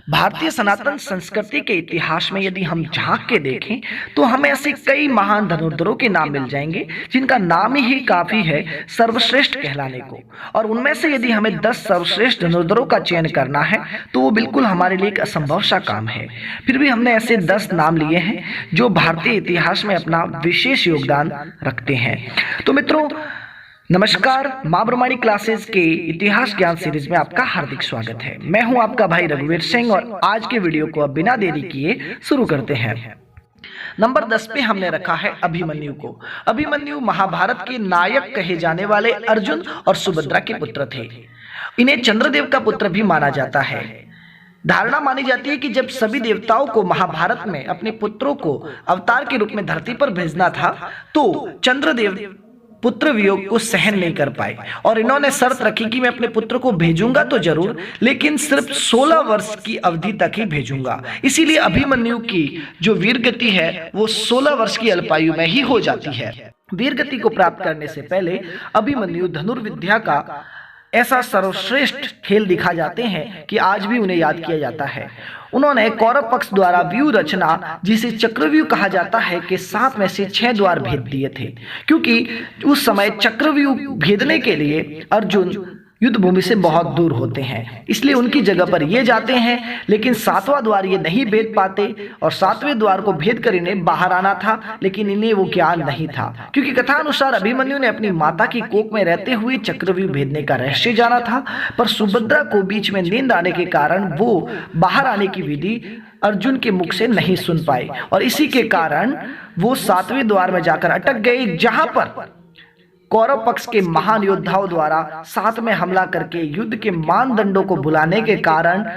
भारतीय सनातन संस्कृति के इतिहास में यदि हम झांक के देखें तो हमें ऐसे कई महान धनुर्धरों के नाम मिल जाएंगे जिनका नाम ही काफी है सर्वश्रेष्ठ कहलाने को। और उनमें से यदि हमें 10 सर्वश्रेष्ठ धनुर्धरों का चयन करना है तो वो बिल्कुल हमारे लिए एक असंभव सा काम है। फिर भी हमने ऐसे 10 नाम लिए हैं जो भारतीय इतिहास में अपना विशेष योगदान रखते हैं। तो मित्रों नमस्कार, मां ब्रह्माणी क्लासेस के इतिहास ज्ञान सीरीज में आपका हार्दिक स्वागत है। मैं हूं आपका भाई रघुवीर सिंह और आज के वीडियो को अब बिना देरी किए शुरू करते हैं। नंबर 10 पे हमने रखा है अभिमन्यु को। अभिमन्यु महाभारत के नायक कहे जाने वाले अर्जुन और सुभद्रा के पुत्र थे। इन्हें चंद्रदेव का पुत्र भी माना जाता है। धारणा मानी जाती है कि जब सभी देवताओं को महाभारत में अपने पुत्रों को अवतार के रूप में धरती पर भेजना था तो चंद्रदेव पुत्र वियोग को सहन नहीं कर पाए और इन्होंने शर्त रखी कि मैं अपने पुत्र को भेजूंगा तो जरूर, लेकिन सिर्फ 16 वर्ष की अवधि तक ही भेजूंगा। इसीलिए अभिमन्यु की जो वीर गति है वो 16 वर्ष की अल्पायु में ही हो जाती है। वीर गति को प्राप्त करने से पहले अभिमन्यु धनुर्विद्या का ऐसा सर्वश्रेष्ठ खेल दिखा जाते हैं कि आज भी उन्हें याद किया जाता है। उन्होंने कौरव पक्ष द्वारा व्यूह रचना, जिसे चक्रव्यूह कहा जाता है, के 7 में से 6 द्वार भेद दिए थे, क्योंकि उस समय चक्रव्यूह भेदने के लिए अर्जुन युद्ध भूमि से बहुत दूर होते हैं, इसलिए उनकी जगह पर ये जाते हैं। लेकिन 7वां द्वार ये नहीं भेद पाते और 7वें द्वार को भेद कर इन्हें बाहर आना था, लेकिन इन्हें वो ज्ञान नहीं था, क्योंकि कथानुसार अभिमन्यु ने अपनी माता की कोख में रहते हुए चक्रव्यूह भेदने का रहस्य जाना था, पर सुभद्रा को बीच में नींद आने के कारण वो बाहर आने की विधि अर्जुन के मुख से नहीं सुन पाए और इसी के कारण वो 7वें द्वार में जाकर अटक गए, जहां पर कौरव पक्ष के महान योद्धाओं द्वारा साथ में हमला करके युद्ध के मानदंडों को भुलाने के कारण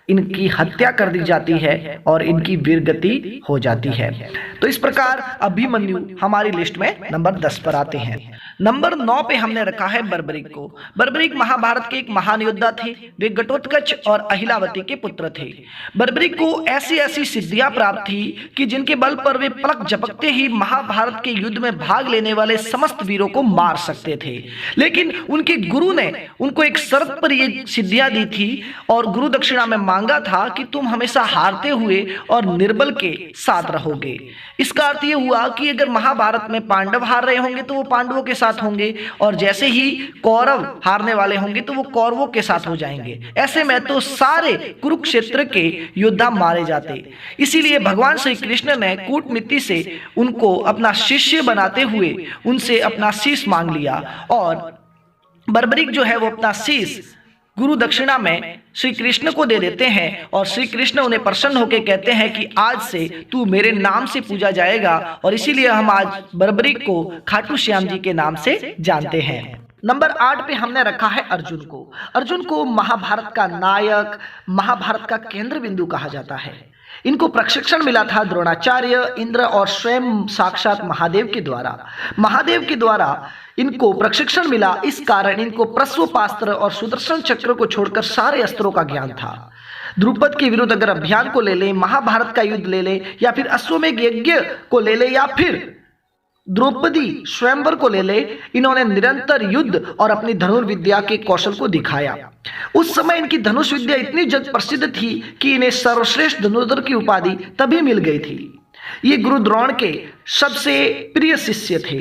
इनकी हत्या कर दी जाती है और इनकी वीरगति हो जाती है। तो इस प्रकार अभिमन्यु हमारी लिस्ट में नंबर 10 पर आते हैं। नंबर 9 पे हमने रखा है बर्बरीक को। बर्बरीक महाभारत के एक महान योद्धा थे। वे घटोत्कच और अहिलावती के पुत्र थे। बर्बरीक को ऐसी ऐसी सिद्धियां प्राप्त थी कि जिनके बल पर वे पलक झपकते ही महाभारत के युद्ध में भाग लेने वाले समस्त वीरों को मार सकते थे। लेकिन उनके गुरु ने उनको एक शर्त पर ये सिद्धियां दी थी और गुरु दक्षिणा में मांगा था कि तुम हमेशा हारते हुए और निर्बल के साथ रहोगे। इसका अर्थ यह हुआ कि अगर महाभारत में पांडव हार रहे होंगे तो वो पांडवों के साथ होंगे और जैसे ही कौरव हारने वाले होंगे तो वो कौरवों के साथ हो जाएंगे। ऐसे में तो सारे कुरुक्षेत्र के योद्धा मारे जाते। इसीलिए भगवान श्री कृष्ण ने कूटनीति से उनको अपना शिष्य बनाते हुए उनसे अपना शीश मांग लिया और बर्बरीक जो है वो अपना शीश गुरु दक्षिणा में श्री कृष्ण को दे देते हैं और श्री कृष्ण उन्हें प्रसन्न होकर कहते हैं कि आज से तू मेरे नाम से पूजा जाएगा और इसीलिए हम आज बर्बरीक को खाटू श्याम जी के नाम से जानते हैं। नंबर 8 पे हमने रखा है अर्जुन को। अर्जुन को महाभारत का नायक, महाभारत का केंद्र बिंदु कहा जाता है। इनको प्रशिक्षण मिला था द्रोणाचार्य, इंद्र और स्वयं साक्षात महादेव के द्वारा। महादेव के द्वारा इनको प्रशिक्षण मिला, इस कारण इनको प्रश्वपास्त्र और सुदर्शन चक्र को छोड़कर सारे अस्त्रों का ज्ञान था। द्रुपद के विरुद्ध अगर अभियान को ले लें, महाभारत का युद्ध ले लें या फिर अश्वमेध यज्ञ को ले लें या फिर द्रौपदी स्वयंवर को ले ले, इन्होंने निरंतर युद्ध और अपनी धनुर्विद्या के कौशल को दिखाया। उस समय इनकी धनुष विद्या इतनी जग प्रसिद्ध थी कि इन्हें सर्वश्रेष्ठ धनुर्धर की उपाधि तभी मिल गई थी। ये गुरु द्रोण के सबसे प्रिय शिष्य थे।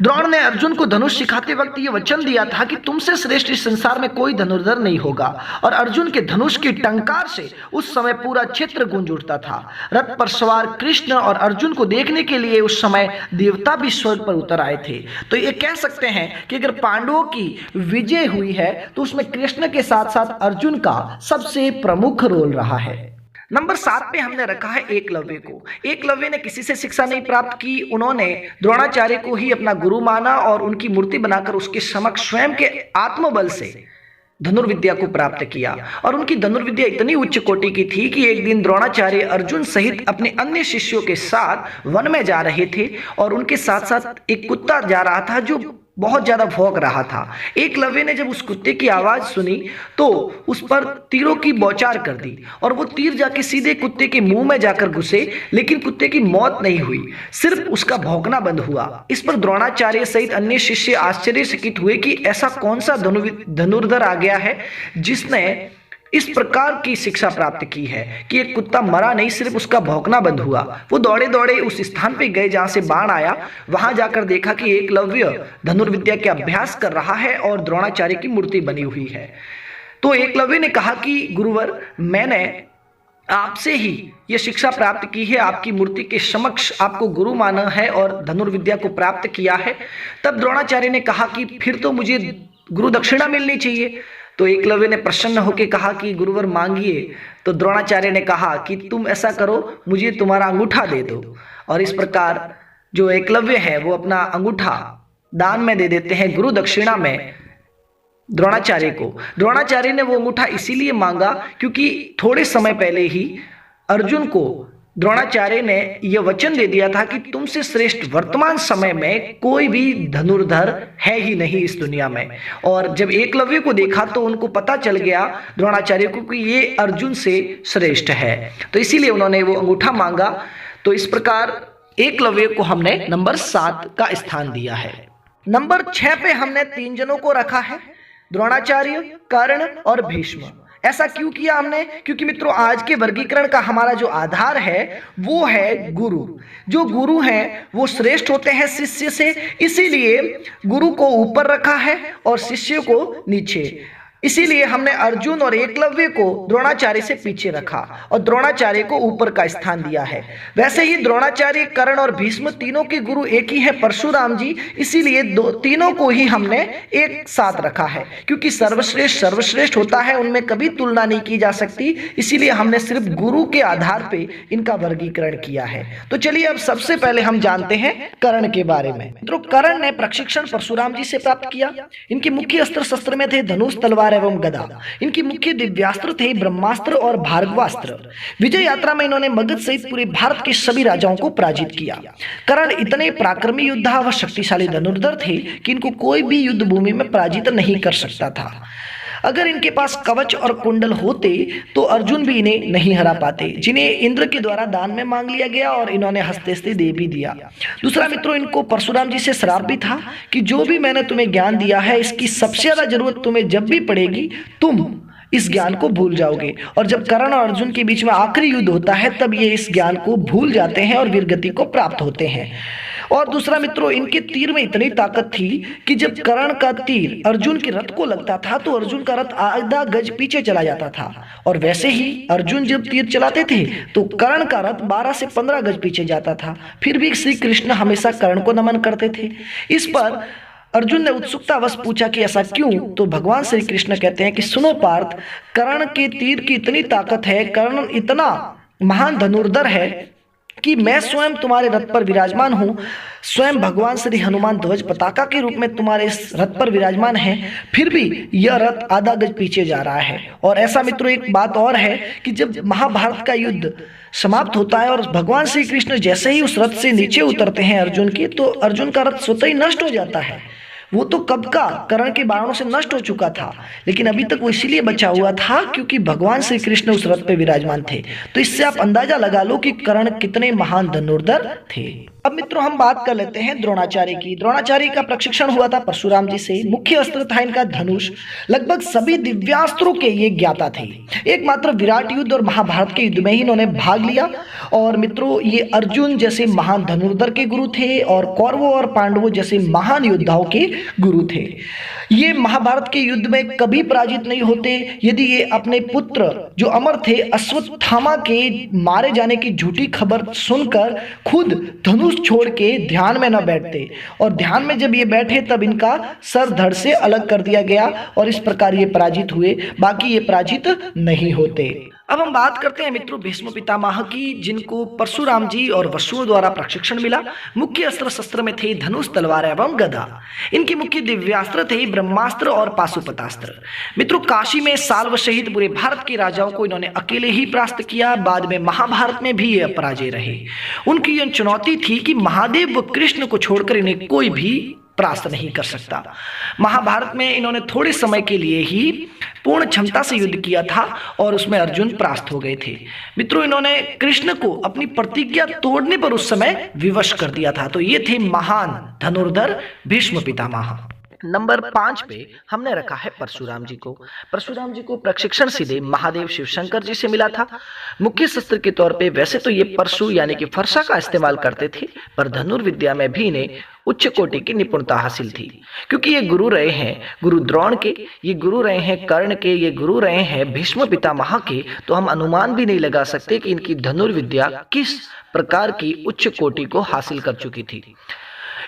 द्रोण ने अर्जुन को धनुष सिखाते वक्त ये वचन दिया था कि तुमसे श्रेष्ठ इस संसार में कोई धनुर्धर नहीं होगा और अर्जुन के धनुष की टंकार से उस समय पूरा क्षेत्र गूंज उठता था। रथ पर सवार कृष्ण और अर्जुन को देखने के लिए उस समय देवता भी स्वर्ग पर उतर आए थे। तो ये कह सकते हैं कि अगर पांडवों की विजय हुई है तो उसमें कृष्ण के साथ साथ अर्जुन का सबसे प्रमुख रोल रहा है। नंबर 7 पे हमने रखा है एकलव्य को। एकलव्य ने किसी से शिक्षा नहीं प्राप्त की। उन्होंने द्रोणाचार्य को ही अपना गुरु माना और उनकी मूर्ति बनाकर उसके समक्ष स्वयं के आत्मबल से धनुर्विद्या को प्राप्त किया और उनकी धनुर्विद्या इतनी उच्च कोटि की थी कि एक दिन द्रोणाचार्य अर्जुन सहित अपने अन्य शिष्यों के साथ वन में जा रहे थे और उनके साथ साथ एक कुत्ता जा रहा था जो बहुत ज्यादा भौंक रहा था। एकलव्य ने जब उस कुत्ते की आवाज सुनी तो उस पर तीरों की बौछार कर दी और वो तीर जाके सीधे कुत्ते के मुंह में जाकर घुसे, लेकिन कुत्ते की मौत नहीं हुई, सिर्फ उसका भौंकना बंद हुआ। इस पर द्रोणाचार्य सहित अन्य शिष्य आश्चर्यचकित हुए कि ऐसा कौन सा धनुर्धर आ गया है जिसने इस प्रकार की शिक्षा प्राप्त की है कि एक कुत्ता मरा नहीं, सिर्फ उसका भौंकना बंद हुआ। वो दौड़े दौड़े उस स्थान पे गए जहां से बाण आया। वहां जाकर देखा कि एकलव्य धनुर्विद्या के अभ्यास कर रहा है और द्रोणाचार्य की मूर्ति बनी हुई है। तो एकलव्य ने कहा कि गुरुवर, मैंने आपसे ही ये शिक्षा प्राप्त की है, आपकी मूर्ति के समक्ष आपको गुरु माना है और धनुर्विद्या को प्राप्त किया है। तब द्रोणाचार्य ने कहा कि फिर तो मुझे गुरु दक्षिणा मिलनी चाहिए। तो एकलव्य ने प्रसन्न होकर कहा कि गुरुवर मांगिए। तो द्रोणाचार्य ने कहा कि तुम ऐसा करो, मुझे तुम्हारा अंगूठा दे दो। और इस प्रकार जो एकलव्य है वो अपना अंगूठा दान में दे देते हैं गुरु दक्षिणा में द्रोणाचार्य को। द्रोणाचार्य ने वो अंगूठा इसीलिए मांगा क्योंकि थोड़े समय पहले ही अर्जुन को द्रोणाचार्य ने यह वचन दे दिया था कि तुमसे श्रेष्ठ वर्तमान समय में कोई भी धनुर्धर है ही नहीं इस दुनिया में। और जब एकलव्य को देखा तो उनको पता चल गया द्रोणाचार्य को कि ये अर्जुन से श्रेष्ठ है, तो इसीलिए उन्होंने वो अंगूठा मांगा। तो इस प्रकार एकलव्य को हमने नंबर 7 का स्थान दिया है। नंबर 6 पे हमने 3 जनों को रखा है, द्रोणाचार्य, कर्ण और भीष्म। ऐसा क्यों किया हमने? क्योंकि मित्रों आज के वर्गीकरण का हमारा जो आधार है वो है गुरु। जो गुरु हैं वो श्रेष्ठ होते हैं शिष्य से, इसीलिए गुरु को ऊपर रखा है और शिष्य को नीचे। इसीलिए हमने अर्जुन और एकलव्य को द्रोणाचार्य से पीछे रखा और द्रोणाचार्य को ऊपर का स्थान दिया है। वैसे ही द्रोणाचार्य, कर्ण और भीष्म तीनों के गुरु एक ही है, परशुराम जी, इसीलिए तीनों को ही हमने एक साथ रखा है। क्योंकि सर्वश्रेष्ठ सर्वश्रेष्ठ होता है, उनमें कभी तुलना नहीं की जा सकती, इसीलिए हमने सिर्फ गुरु के आधार पे इनका वर्गीकरण किया है। तो चलिए अब सबसे पहले हम जानते हैं कर्ण के बारे में। मित्रों कर्ण ने प्रशिक्षण परशुराम जी से प्राप्त किया। इनके मुख्य अस्त्र शस्त्र में थे धनुष, तलवार एवं गदा। इनके मुख्य दिव्यास्त्र थे ब्रह्मास्त्र और भार्गवास्त्र। विजय यात्रा में इन्होंने मगध सहित पूरे भारत के सभी राजाओं को पराजित किया। कर्ण इतने पराक्रमी योद्धा व शक्तिशाली धनुर्धर थे कि इनको कोई भी युद्ध भूमि में पराजित नहीं कर सकता था। अगर इनके पास कवच और कुंडल होते तो अर्जुन भी इन्हें नहीं हरा पाते, जिन्हें इंद्र के द्वारा दान में मांग लिया गया और इन्होंने हंसते हंसते दे भी दिया। दूसरा मित्रों, इनको परशुराम जी से श्राप भी था कि जो भी मैंने तुम्हें ज्ञान दिया है इसकी सबसे ज्यादा जरूरत तुम्हें जब भी पड़ेगी तुम इस ज्ञान को भूल जाओगे। और जब कर्ण और अर्जुन के बीच में आखिरी युद्ध होता है तब ये इस ज्ञान को भूल जाते हैं और वीरगति को प्राप्त होते हैं। और दूसरा मित्रों, इनके तीर में इतनी ताकत थी कि जब कर्ण का तीर अर्जुन के रथ को लगता था तो अर्जुन का रथ आधा गज पीछे चला जाता था, और वैसे ही अर्जुन जब तीर चलाते थे तो कर्ण का रथ 12 से 15 गज पीछे जाता था। फिर भी श्री कृष्ण हमेशा कर्ण को नमन करते थे। इस पर अर्जुन ने उत्सुकतावश पूछा कि ऐसा क्यों? तो भगवान श्री कृष्ण कहते हैं कि सुनो पार्थ, कर्ण के तीर की इतनी ताकत है, कर्ण इतना महान धनुर्धर है कि मैं स्वयं तुम्हारे रथ पर विराजमान हूँ। स्वयं भगवान श्री हनुमान ध्वज पताका के रूप में तुम्हारे इस रथ पर विराजमान है, फिर भी यह रथ आधा गज पीछे जा रहा है। और ऐसा मित्रों एक बात और है कि जब महाभारत का युद्ध समाप्त होता है और भगवान श्री कृष्ण जैसे ही उस रथ से नीचे उतरते हैं अर्जुन के, तो अर्जुन का रथ स्वतः ही नष्ट हो जाता है। वो तो कब का कर्ण के बाणों से नष्ट हो चुका था, लेकिन अभी तक वो इसीलिए बचा हुआ था क्योंकि भगवान श्री कृष्ण उस रथ पे विराजमान थे। तो इससे आप अंदाजा लगा लो कि कर्ण कितने महान धनुर्धर थे। अब मित्रों हम बात कर लेते हैं द्रोणाचार्य की। द्रोणाचार्य का प्रशिक्षण हुआ था परशुराम जी से। मुख्य अस्त्र था इनका धनुष। लगभग सभी दिव्यास्त्रों के ये ज्ञाता थे। एकमात्र विराट युद्ध और महाभारत के युद्ध में ही इन्होंने भाग लिया। और मित्रों ये अर्जुन जैसे महान धनुर्धर के गुरु थे और कौरवों और पांडवों जैसे महान योद्धाओं के गुरु थे। ये महाभारत के युद्ध में कभी पराजित नहीं होते यदि ये अपने पुत्र जो अमर थे अश्वत्थामा के मारे जाने की झूठी खबर सुनकर खुद धनुष छोड़ के ध्यान में न बैठते। और ध्यान में जब ये बैठे तब इनका सर धड़ से अलग कर दिया गया और इस प्रकार ये पराजित हुए, बाकी ये पराजित नहीं होते। अब हम बात करते हैं मित्रों भीष्म पितामह की, जिनको परशुराम जी और वसुओं द्वारा प्रशिक्षण मिला। मुख्य अस्त्र शस्त्र में थे धनुष, तलवार एवं गदा। इनके मुख्य दिव्यास्त्र थे ब्रह्मास्त्र और पाशुपतास्त्र। मित्रों काशी में साल्व सहित पूरे भारत के राजाओं को इन्होंने अकेले ही परास्त किया। बाद में महाभारत में भी ये अपराजय रहे। उनकी यह चुनौती थी कि महादेव व कृष्ण को छोड़कर इन्हें कोई भी परास्त नहीं कर सकता। महाभारत में इन्होंने थोड़े समय के लिए ही पूर्ण क्षमता से युद्ध किया था और उसमें अर्जुन परास्त हो गए थे। मित्रों इन्होंने कृष्ण को अपनी प्रतिज्ञा तोड़ने पर उस समय विवश कर दिया था। तो ये थे महान धनुर्धर भीष्म पितामह। नंबर 5 पे हमने रखा है परशुराम जी को। परशुराम जी को प्रशिक्षण सीधे महादेव शिव शंकर जी से मिला था। मुख्य शस्त्र के तौर पे वैसे तो ये परशु यानी कि फरसा का इस्तेमाल करते थे, पर धनुर्विद्या में भी इन्हें उच्च कोटि की निपुणता हासिल थी, क्योंकि ये गुरु रहे हैं गुरु द्रोण के, ये गुरु रहे हैं कर्ण के, ये गुरु रहे हैं भीष्म पितामह के। तो हम अनुमान भी नहीं लगा सकते कि इनकी धनुर्विद्या किस प्रकार की उच्च कोटि को हासिल कर चुकी थी।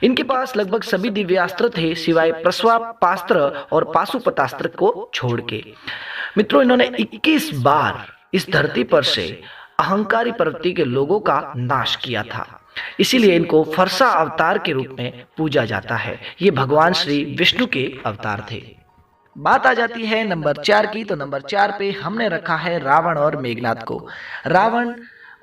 इनके पास लगभग सभी दिव्यास्त्र थे सिवाय प्रस्वापास्त्र और पाशुपतास्त्र को छोड़ के। मित्रों, इन्होंने 21 बार इस धरती पर से अहंकारी प्रवृत्ति के लोगों का नाश किया था, इसीलिए इनको फरसा अवतार के रूप में पूजा जाता है। ये भगवान श्री विष्णु के अवतार थे। बात आ जाती है नंबर 4 की। तो नंबर 4 पे हमने रखा है रावण और मेघनाद को। रावण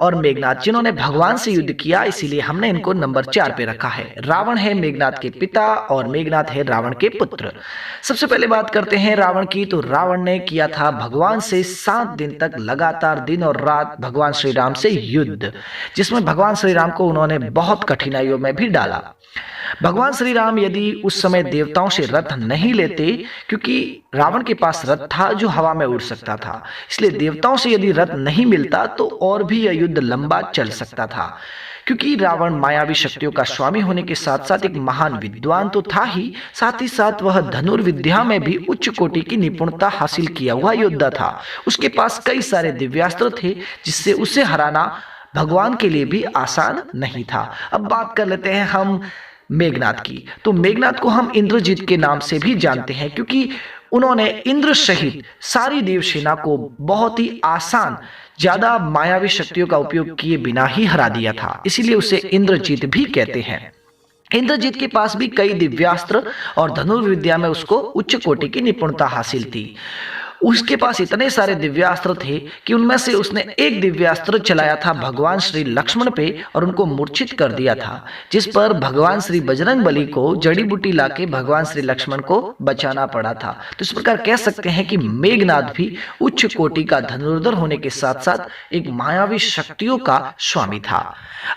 और मेघनाद जिन्होंने भगवान से युद्ध किया, इसीलिए हमने इनको नंबर 4 पे रखा है। रावण है मेघनाद के पिता और मेघनाद है रावण के पुत्र। सबसे पहले बात करते हैं रावण की। तो रावण ने किया था भगवान से 7 दिन तक लगातार दिन और रात भगवान श्री राम से युद्ध, जिसमें भगवान श्री राम को उन्होंने बहुत कठिनाइयों में भी डाला। भगवान श्री राम यदि उस समय देवताओं से रथ नहीं लेते, क्योंकि रावण के पास रथ था जो हवा में उड़ सकता था, इसलिए देवताओं से यदि रथ नहीं मिलता तो और भी यह युद्ध लंबा चल सकता था। क्योंकि रावण मायावी शक्तियों का स्वामी होने के साथ साथ एक महान विद्वान तो था ही साथ वह धनुर्विद्या में भी उच्च कोटि की निपुणता हासिल किया हुआ योद्धा था। उसके पास कई सारे दिव्यास्त्र थे जिससे उसे हराना भगवान के लिए भी आसान नहीं था। अब बात कर लेते हैं हम मेघनाद की। तो मेघनाद को हम इंद्रजीत के नाम से भी जानते हैं, क्योंकि उन्होंने इंद्र सहित सारी देवसेना को बहुत ही आसान, ज्यादा मायावी शक्तियों का उपयोग किए बिना ही हरा दिया था, इसीलिए उसे इंद्रजीत भी कहते हैं। इंद्रजीत के पास भी कई दिव्यास्त्र और धनुर्विद्या में उसको उच्च कोटि की निपुणता हासिल थी। उसके पास इतने सारे दिव्यास्त्र थे कि उनमें से उसने एक दिव्यास्त्र चलाया था भगवान श्री लक्ष्मण पे और उनको मूर्छित कर दिया था, जिस पर भगवान श्री बजरंगबली को जड़ी बूटी लाके भगवान श्री लक्ष्मण को बचाना पड़ा था। तो इस प्रकार कह सकते हैं कि मेघनाद भी उच्च कोटि का धनुर्धर होने के साथ साथ एक मायावी शक्तियों का स्वामी था।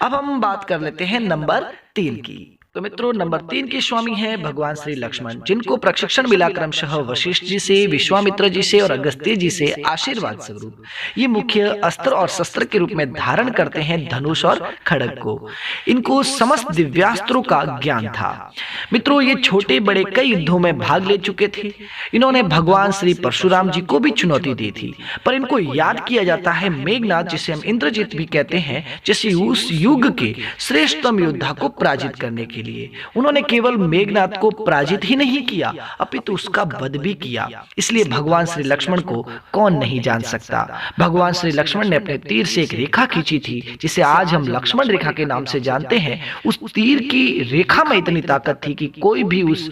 अब हम बात कर लेते हैं नंबर 3 की। तो मित्रों, नंबर 3 के स्वामी हैं भगवान श्री लक्ष्मण, जिनको प्रशिक्षण मिला क्रमशः वशिष्ठ जी से, विश्वामित्र जी से और अगस्त्य जी से आशीर्वाद स्वरूप। ये मुख्य अस्त्र और शस्त्र के रूप में धारण करते हैं धनुष और खड्ग को। इनको समस्त दिव्यास्त्रों का ज्ञान था। मित्रों, ये छोटे बड़े कई युद्धों में भाग ले चुके थे। इन्होंने भगवान श्री परशुराम जी को भी चुनौती दी थी, पर इनको याद किया जाता है मेघनाद, जिसे हम इंद्रजीत भी कहते हैं, जैसे उस युग के श्रेष्ठतम योद्धा को पराजित करने के लिए। उन्होंने केवल मेघनाद को पराजित ही नहीं किया, अपितु उसका वध भी किया। इसलिए भगवान श्री लक्ष्मण को कौन नहीं जान सकता। भगवान श्री लक्ष्मण ने अपने तीर से एक रेखा खींची थी, जिसे आज हम लक्ष्मण रेखा के नाम से जानते हैं। उस तीर की रेखा में इतनी ताकत थी कि कोई भी उस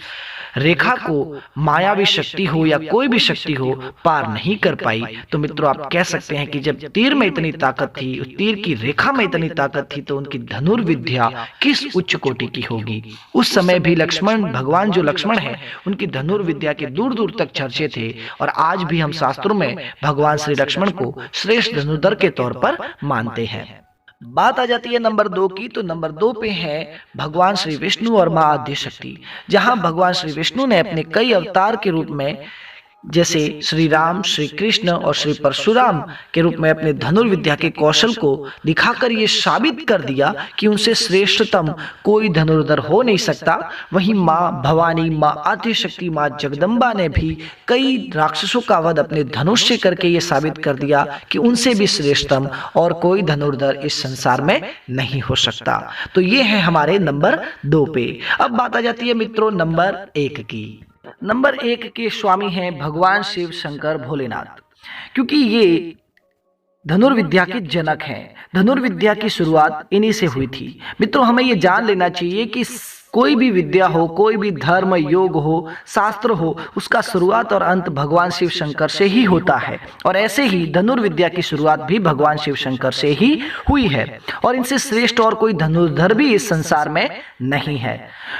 रेखा को मायावी शक्ति हो या कोई भी शक्ति हो पार नहीं कर पाई। तो मित्रों, आप कह सकते हैं कि जब तीर में इतनी ताकत थी, उस तीर की रेखा में इतनी ताकत थी, तो उनकी धनुर्विद्या किस उच्च कोटि की होगी। उस समय भी लक्ष्मण, भगवान जो लक्ष्मण है, उनकी धनुर्विद्या के दूर दूर तक चर्चे थे और आज भी हम शास्त्रों में भगवान श्री लक्ष्मण को श्रेष्ठ धनुर्धर के तौर पर मानते हैं। बात आ जाती है नंबर 2 की। तो नंबर 2 पे है भगवान श्री विष्णु और मां आद्यशक्ति, जहां भगवान श्री विष्णु ने अपने कई अवतार के रूप में, जैसे श्री राम, श्री कृष्ण और श्री परशुराम के रूप में अपने धनुर्विद्या के कौशल को दिखाकर ये साबित कर दिया कि उनसे श्रेष्ठतम कोई धनुर्धर हो नहीं सकता। वहीं माँ भवानी, माँ आद्यशक्ति, माँ जगदम्बा ने भी कई राक्षसों का वध अपने धनुष से करके ये साबित कर दिया कि उनसे भी श्रेष्ठतम और कोई धनुर्धर इस संसार में नहीं हो सकता। तो ये है हमारे नंबर 2 पे। अब बात आ जाती है मित्रों नंबर 1 की। नंबर 1 के स्वामी हैं भगवान शिव शंकर भोलेनाथ, क्योंकि ये धनुर्विद्या के जनक हैं। धनुर्विद्या की शुरुआत इन्हीं से हुई थी। मित्रों, हमें ये जान लेना चाहिए कि कोई भी विद्या हो, कोई भी धर्म, योग हो, शास्त्र हो, उसका शुरुआत और अंत भगवान शिव शंकर से ही होता है। और ऐसे ही धनुर्विद्या की शुरुआत भी भगवान शिव शंकर से ही हुई है और इनसे श्रेष्ठ और कोई धनुर्धर भी इस संसार में नहीं है।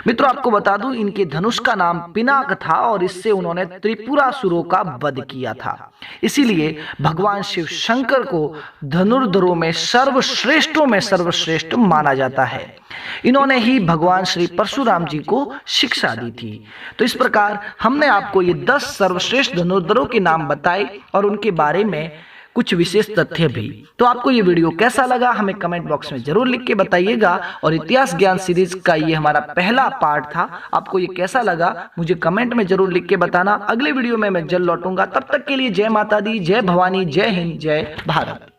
मित्रों, आपको बता दूं, इनके धनुष का नाम पिनाक था और इससे उन्होंने त्रिपुरासुरों का वध किया था। इसीलिए भगवान शिव शंकर को धनुर्धरों में सर्वश्रेष्ठों में सर्वश्रेष्ठ माना जाता है। इन्होंने ही भगवान श्री परशुराम जी को शिक्षा दी थी। तो इस प्रकार हमने आपको ये 10 सर्वश्रेष्ठ धनुर्धरों के नाम बताए और उनके बारे में कुछ विशेष तथ्य भी। तो आपको ये वीडियो कैसा लगा हमें कमेंट बॉक्स में जरूर लिख के बताइएगा। और इतिहास ज्ञान सीरीज का ये हमारा पहला पार्ट था। आपको ये कैसा लगा मुझे कमेंट में जरूर लिख के बताना। अगले वीडियो में मैं जल्द लौटूंगा। तब तक के लिए जय माता दी, जय भवानी, जय हिंद, जय भारत।